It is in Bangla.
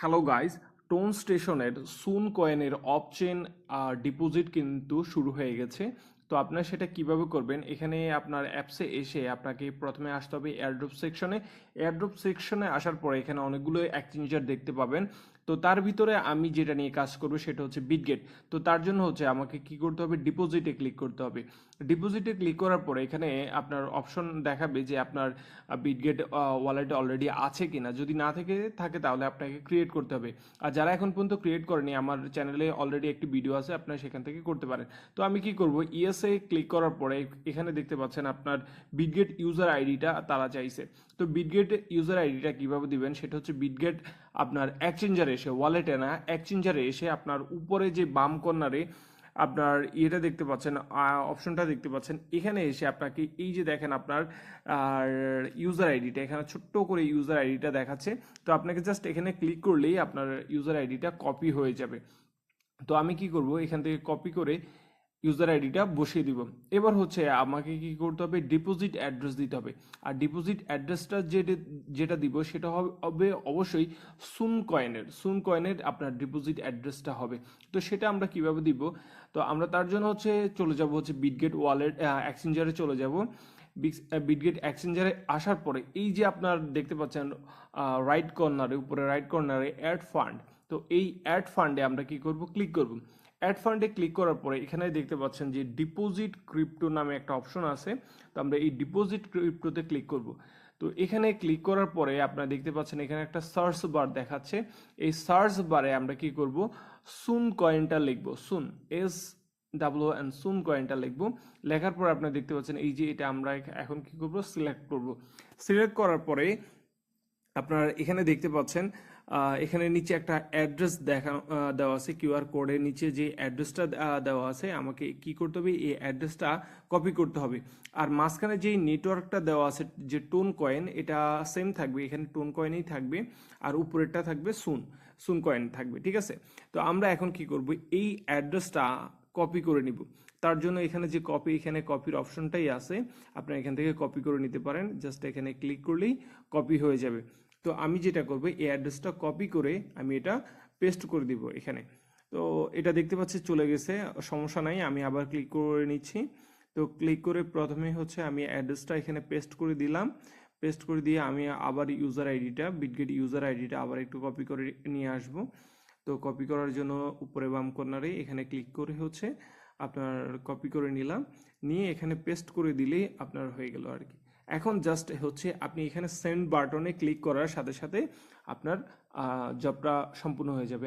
হ্যালো গাইস, টোন স্টেশনের সুন কয়েনের অফ চেন ডিপোজিট কিন্তু শুরু হয়ে গেছে। তো আপনারা সেটা কিভাবে করবেন, এখানে আপনার অ্যাপসে এসে আপনাকে প্রথমে আসতে হবে এয়ারড্রপ সেকশনে। এয়ারড্রপ সেকশনে আসার পরে এখানে অনেকগুলো এক্সচেঞ্জার দেখতে পাবেন। তো তার ভিতরে আমি যেটা নিয়ে কাজ করবো সেটা হচ্ছে বিটগেট। তো তার জন্য হচ্ছে আমাকে কি করতে হবে, ডিপোজিটে ক্লিক করতে হবে। ডিপোজিটে ক্লিক করার পরে এখানে আপনার অপশন দেখাবে যে আপনার বিটগেট ওয়ালেটে অলরেডি আছে কিনা। যদি না থাকে তাহলে আপনাকে ক্রিয়েট করতে হবে। আর যারা এখন পর্যন্ত ক্রিয়েট করেনি, আমার চ্যানেলে অলরেডি একটি ভিডিও আছে, আপনারা সেখান থেকে করতে পারেন। তো আমি কি করব, ইএসএ ক্লিক করার পরে এখানে দেখতে পাচ্ছেন আপনার বিটগেট ইউজার আইডিটা তারা চাইছে। তো বিটগেট ইউজার আইডিটা কিভাবে দিবেন, সেটা হচ্ছে বিটগেট আপনার এক্সচেঞ্জারে এসে, ওয়ালেটে না, এক্সচেঞ্জারে এসে আপনার উপরে যে বাম কর্নারে আপনার ইয়েটা দেখতে পাচ্ছেন, অপশনটা দেখতে পাচ্ছেন, এখানে এসে আপনাকে এই যে দেখেন আপনার আর ইউজার আইডিটা, এখানে ছোট্ট করে ইউজার আইডিটা দেখাচ্ছে। তো আপনাকে জাস্ট এখানে ক্লিক করলেই আপনার ইউজার আইডিটা কপি হয়ে যাবে। তো আমি কি করব, এখান থেকে কপি করে ইউজার আইডিটা বসিয়ে দিব। এবার হচ্ছে আমাকে কি করতে হবে, ডিপোজিট অ্যাড্রেস দিতে হবে। আর ডিপোজিট অ্যাড্রেসটা যেটা দিব সেটা হবে অবশ্যই সুন কয়েনের আপনার ডিপোজিট অ্যাড্রেসটা হবে। তো সেটা আমরা কিভাবে দিব, তো আমরা তার জন্য হচ্ছে চলে যাব হচ্ছে বিটগেট ওয়ালেট এক্সচেঞ্জারে চলে যাব। বিটগেট এক্সচেঞ্জারে আসার পরে এই যে আপনার দেখতে পাচ্ছেন রাইট কর্নারে, উপরে রাইট কর্নারে অ্যাড ফান্ড। তো এই অ্যাড ফান্ডে আমরা কি করব, ক্লিক করব। অ্যাড ফান্ডে ক্লিক করার পরে এখানে দেখতে পাচ্ছেন যে ডিপোজিট ক্রিপ্টো নামে একটা অপশন আছে। তো আমরা এই ডিপোজিট ক্রিপ্টোতে ক্লিক করব। তো এখানে ক্লিক করার পরে আপনারা দেখতে পাচ্ছেন এখানে একটা সার্চ বার দেখাচ্ছে। এই সার্চ বারে আমরা কি করব, সুন কয়েনটা লিখব, সুন SWN সুন কয়েনটা লিখবো। লেখার পর আপনারা দেখতে পাচ্ছেন এই যে এটা আমরা এখন কি করব, সিলেক্ট করব। সিলেক্ট করার পরে আপনারা এখানে দেখতে পাচ্ছেন এখানে নিচে একটা অ্যাড্রেস দেওয়া আছে, কিউআর কোডের নিচে যে অ্যাড্রেসটা দেওয়া আছে, আমাকে কি করতে হবে, এই অ্যাড্রেসটা কপি করতে হবে। আর মাঝখানে যেই নেটওয়ার্কটা দেওয়া আছে, যে টোন কয়েন, এটা সেম থাকবে, এখানে টোন কয়েনই থাকবে। আর উপরেরটা থাকবে সুন কয়েন থাকবে, ঠিক আছে। তো আমরা এখন কি করব, এই অ্যাড্রেসটা কপি করে নিব। তার জন্য এখানে যে এখানে কপির অপশনটাই আছে, আপনারা এখান থেকে কপি করে নিতে পারেন। জাস্ট এখানে ক্লিক করলেই কপি হয়ে যাবে। তো আমি যেটা করব, এই অ্যাড্রেসটা কপি করে আমি এটা পেস্ট করে দিব এখানে। তো এটা দেখতে পাচ্ছি চলে গেছে, সমস্যা নাই, আমি আবার ক্লিক করে নিচ্ছি। তো ক্লিক করে প্রথমে হচ্ছে আমি অ্যাড্রেসটা এখানে পেস্ট করে দিলাম। পেস্ট করে দিয়ে আমি আবার বিটগেট ইউজার আইডিটা আবার একটু কপি করে নিয়ে আসব। তো কপি করার জন্য উপরে বাম কর্নারে এখানে ক্লিক করে হচ্ছে আপনার কপি করে নিলাম, নিয়ে এখানে পেস্ট করে দিলেই আপনার হয়ে গেল আর কি। এখন জাস্ট হচ্ছে আপনি এখানে সেন্ড বাটনে ক্লিক করার সাথে সাথে আপনার জবটা সম্পূর্ণ হয়ে যাবে।